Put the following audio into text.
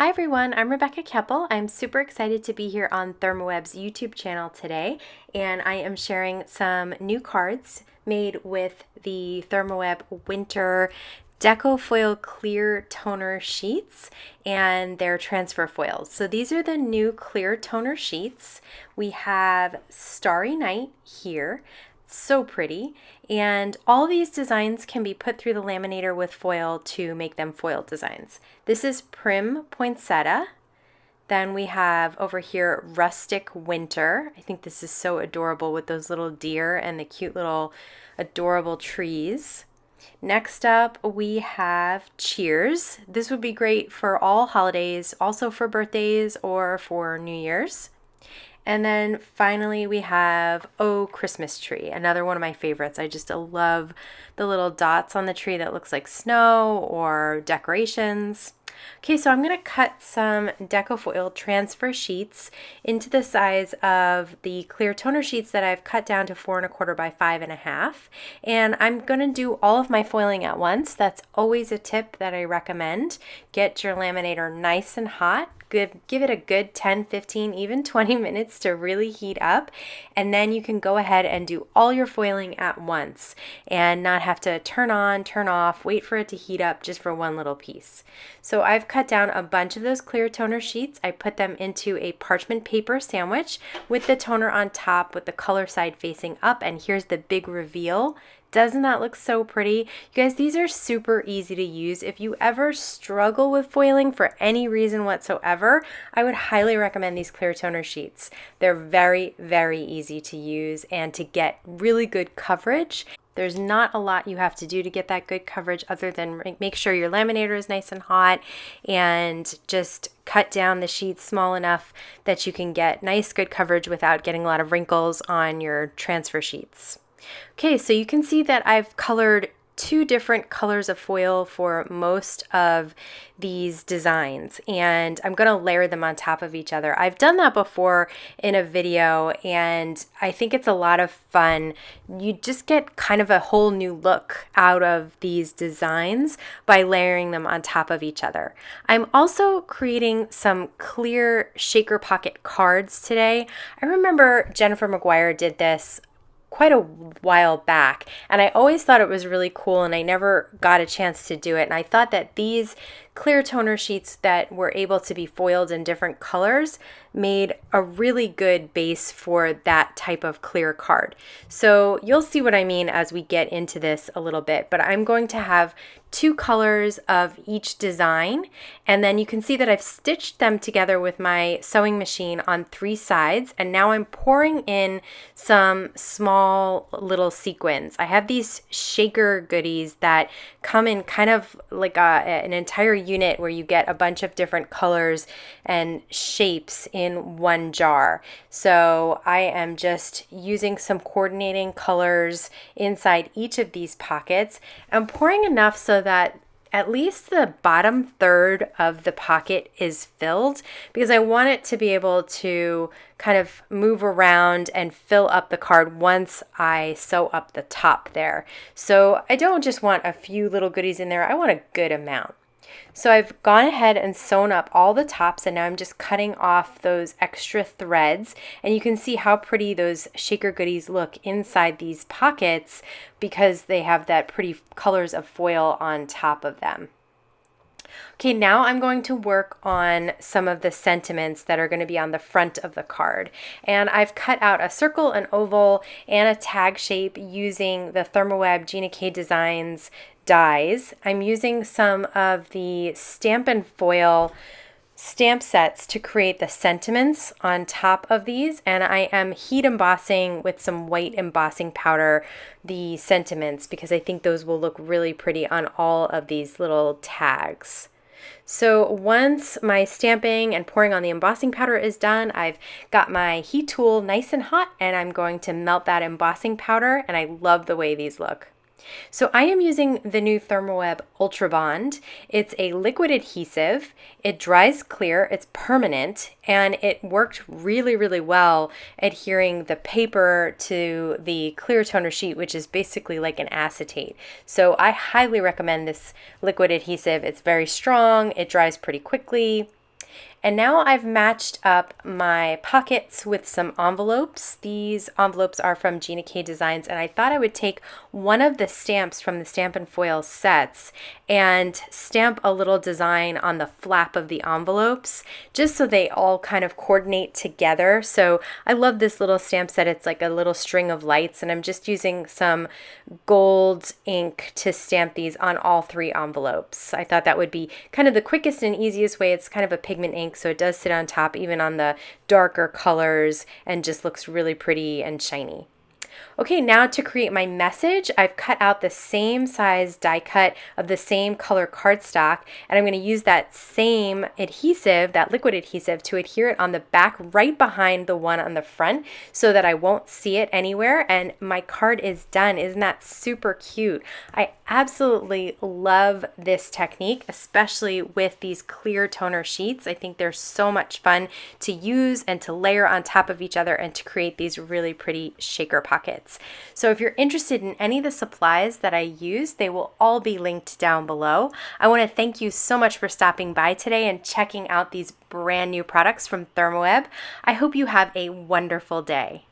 Hi everyone, I'm Rebecca Keppel. I'm super excited to be here on ThermOWeb's YouTube channel today, and I am sharing some new cards made with the ThermOWeb Winter Deco Foil Clear Toner Sheets and their transfer foils. So these are the new clear toner sheets. We have Starry Night here. So pretty, and all these designs can be put through the laminator with foil to make them foil designs. This is Prim Poinsettia. Then we have over here Rustic Winter. I think this is so adorable with those little deer and the cute little adorable trees. Next up we have Cheers. This would be great for all holidays, also for birthdays or for New Year's. And then finally we have Oh Christmas Tree, another one of my favorites. I just love the little dots on the tree that looks like snow or decorations. Okay, so I'm going to cut some Deco foil transfer sheets into the size of the clear toner sheets that I've cut down to 4 1/4 by 5 1/2. And I'm going to do all of my foiling at once. That's always a tip that I recommend. Get your laminator nice and hot. Give it a good 10, 15, even 20 minutes to really heat up, and then you can go ahead and do all your foiling at once and not have to turn on, turn off, wait for it to heat up just for one little piece. So I've cut down a bunch of those clear toner sheets. I put them into a parchment paper sandwich with the toner on top with the color side facing up, and here's the big reveal. Doesn't that look so pretty? You guys, these are super easy to use. If you ever struggle with foiling for any reason whatsoever, I would highly recommend these clear toner sheets. They're very, very easy to use and to get really good coverage. There's not a lot you have to do to get that good coverage other than make sure your laminator is nice and hot and just cut down the sheets small enough that you can get nice good coverage without getting a lot of wrinkles on your transfer sheets. Okay, so you can see that I've colored 2 different colors of foil for most of these designs, and I'm going to layer them on top of each other. I've done that before in a video, and I think it's a lot of fun. You just get kind of a whole new look out of these designs by layering them on top of each other. I'm also creating some clear shaker pocket cards today. I remember Jennifer McGuire did this quite a while back, and I always thought it was really cool, and I never got a chance to do it. And I thought that these clear toner sheets that were able to be foiled in different colors made a really good base for that type of clear card. So you'll see what I mean as we get into this a little bit, but I'm going to have 2 colors of each design, and then you can see that I've stitched them together with my sewing machine on 3 sides, and now I'm pouring in some small little sequins. I have these shaker goodies that come in kind of like an entire unit where you get a bunch of different colors and shapes in one jar. So I am just using some coordinating colors inside each of these pockets. I'm pouring enough so that at least the bottom third of the pocket is filled, because I want it to be able to kind of move around and fill up the card once I sew up the top there. So I don't just want a few little goodies in there, I want a good amount. So I've gone ahead and sewn up all the tops, and now I'm just cutting off those extra threads, and you can see how pretty those shaker goodies look inside these pockets because they have that pretty colors of foil on top of them. Okay, now I'm going to work on some of the sentiments that are going to be on the front of the card. And I've cut out a circle, an oval, and a tag shape using the ThermOWeb Gina K Designs dies. I'm using some of the Stampin' Foil stamp sets to create the sentiments on top of these, and I am heat embossing with some white embossing powder the sentiments because I think those will look really pretty on all of these little tags. So once my stamping and pouring on the embossing powder is done, I've got my heat tool nice and hot, and I'm going to melt that embossing powder, and I love the way these look. So I am using the new ThermOWeb Ultra Bond. It's a liquid adhesive. It dries clear, it's permanent, and it worked really, really well adhering the paper to the clear toner sheet, which is basically like an acetate. So I highly recommend this liquid adhesive. It's very strong, it dries pretty quickly. And now I've matched up my pockets with some envelopes. These envelopes are from Gina K Designs, and I thought I would take one of the stamps from the Stamp and Foil sets and stamp a little design on the flap of the envelopes, just so they all kind of coordinate together. So I love this little stamp set. It's like a little string of lights, and I'm just using some gold ink to stamp these on all 3 envelopes. I thought that would be kind of the quickest and easiest way. It's kind of a pigment ink, so it does sit on top even on the darker colors and just looks really pretty and shiny. Okay, now to create my message, I've cut out the same size die cut of the same color cardstock, and I'm going to use that same adhesive, that liquid adhesive, to adhere it on the back right behind the one on the front so that I won't see it anywhere, and my card is done. Isn't that super cute? I absolutely love this technique, especially with these clear toner sheets. I think they're so much fun to use and to layer on top of each other and to create these really pretty shaker pockets. So if you're interested in any of the supplies that I use, they will all be linked down below. I want to thank you so much for stopping by today and checking out these brand new products from ThermOWeb. I hope you have a wonderful day.